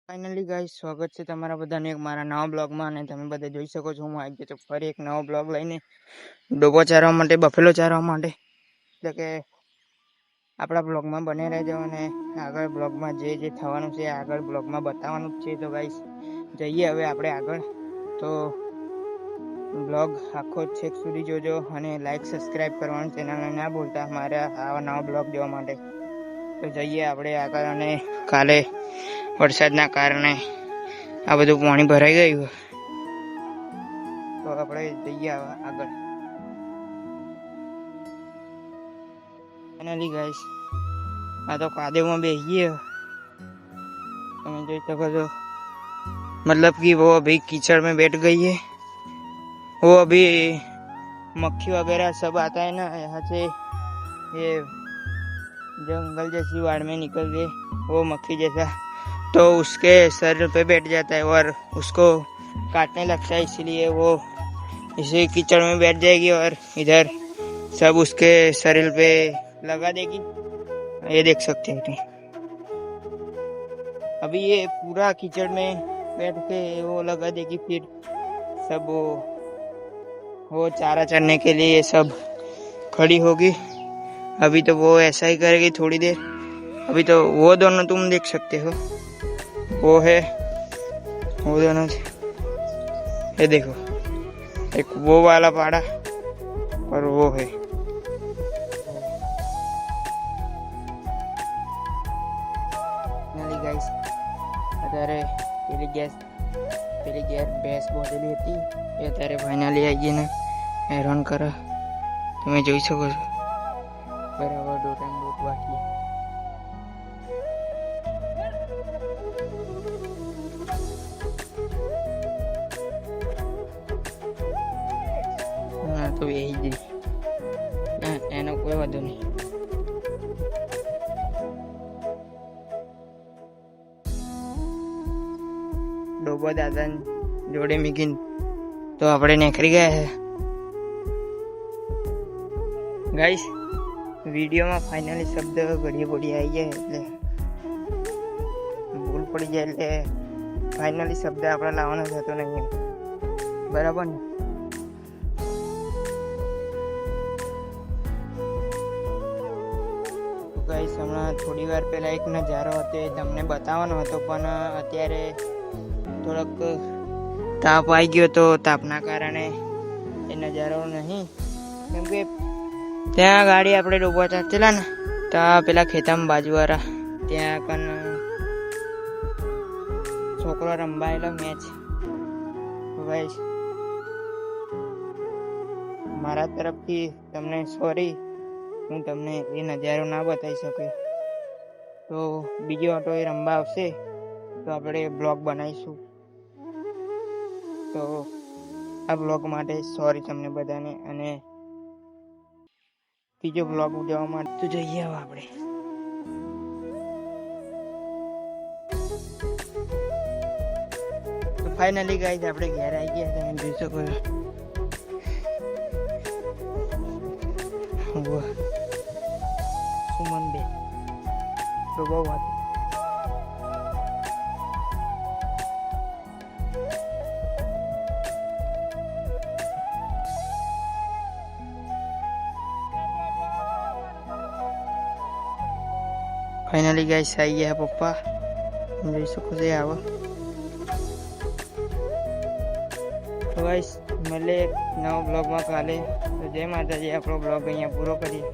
Finally guys, સ્વાગત છે તમારા બધાને એક મારા નવા બ્લોગમાં. અને તમે બધા જોઈ શકો છો, હું આવી ગયો છું ફરી એક નવો બ્લોગ લઈને, ડોબો ચારવા માટે, બફેલો ચારવા માટે. એટલે કે આપણા બ્લોગમાં બને રહેજો અને આગળ બ્લોગમાં જે જે થવાનું છે આગળ બ્લોગમાં બતાવવાનું જ છે. તો ગાઈસ જઈએ હવે આપણે આગળ. તો બ્લોગ આખો છેક સુધી જોજો અને લાઈક સબસ્ક્રાઈબ કરવાનું ચેનલને ના ભૂલતા મારા આવા નવા બ્લોગ જોવા માટે. તો જઈએ આપણે આગળ. અને કાલે વરસાદના કારણે આ બધું પાણી ભરાઈ ગયું, તો આપણે જઈએ આગળ. ફાઇનલી ગાઈસ, આ તો કાદેવમાં બેસી ગયો, તમે જોઈ શકો છો. मतलब कि वो अभी कीचड़ में बैठ गई है. वो अभी मक्खी वगैरह सब आता है ना यहाँ से, ये जंगल जैसी वाड़ में निकल गए वो मक्खी जैसा, तो उसके सर पे बैठ जाता है और उसको काटने लगता है. इसलिए वो इसे कीचड़ में बैठ जाएगी और इधर सब उसके शरीर पे लगा देगी. ये देख सकते हैं. अभी ये पूरा कीचड़ में बैठ के वो लगा देगी, फिर सब वो चारा चरने के लिए सब खड़ी होगी. अभी तो वो ऐसा ही करेगी थोड़ी देर. अभी तो वो दोनों तुम देख सकते हो, वो है, वो दोनों, ये देखो, एक वो वाला पाड़ा और वो है. गाइस, અત્યારે પેલી ગેર ભેંસ બોધેલી હતી એ અત્યારે ફાઇનલી આવી ગઈને હેરાન કરે. તમે જોઈ શકો છો બરાબર દોટામ દોટ વાટી. હા તો એ જ એનો કોઈ વાંધો નહીં. ડોબો દાદા જોડે મીકીન તો આપણે નીકળી ગયા છે ગાઈસ. વિડીયોમાં ફાઇનલી શબ્દ ઘડીએ આવી જાય એટલે ભૂલ પડી જાય, એટલે ફાઇનલી શબ્દ આપણે લાવવાનો થતો નહીં, બરાબર ને. ગાઈસ, હમણાં થોડી વાર પહેલા એક નજારો હતો એ તમને બતાવવાનો હતો, પણ અત્યારે થોડોક તાપ આવી ગયો, તો તાપના કારણે એ નજારો નહીં. કેમ કે ત્યાં ગાડી આપણે ડૂબવા ચાલતેલા ને, ત્યાં પેલા ખેતામાં બાજુવાળા ત્યાં કન છોકરો રમવાયેલો મેચ. ભાઈ મારા તરફથી તમને સોરી, હું તમને એ નજારો ના બતાવી શકે. તો બીજો ઓટો એ રમવા આવશે તો આપણે બ્લોગ બનાવીશું. તો આ બ્લોગ માટે સોરી તમને બધાને. અને બીજો બ્લોગ જોવા માટે તો જઈએ હવે આપણે. તો ફાઇનલી ગાઈસ, આપણે ઘેર આવી ગયા, તમે જોઈ શકો છો. સુમન બે તો બહુ વાત. ફાઇનલી ગાઈસ આવી ગયા પપ્પા, જોઈ શકો છો. આવો તો ગાઈસ, મળે નવો બ્લોગમાં કાલે. તો જય માતાજી. આપણો બ્લોગ અહીંયા પૂરો કરીએ.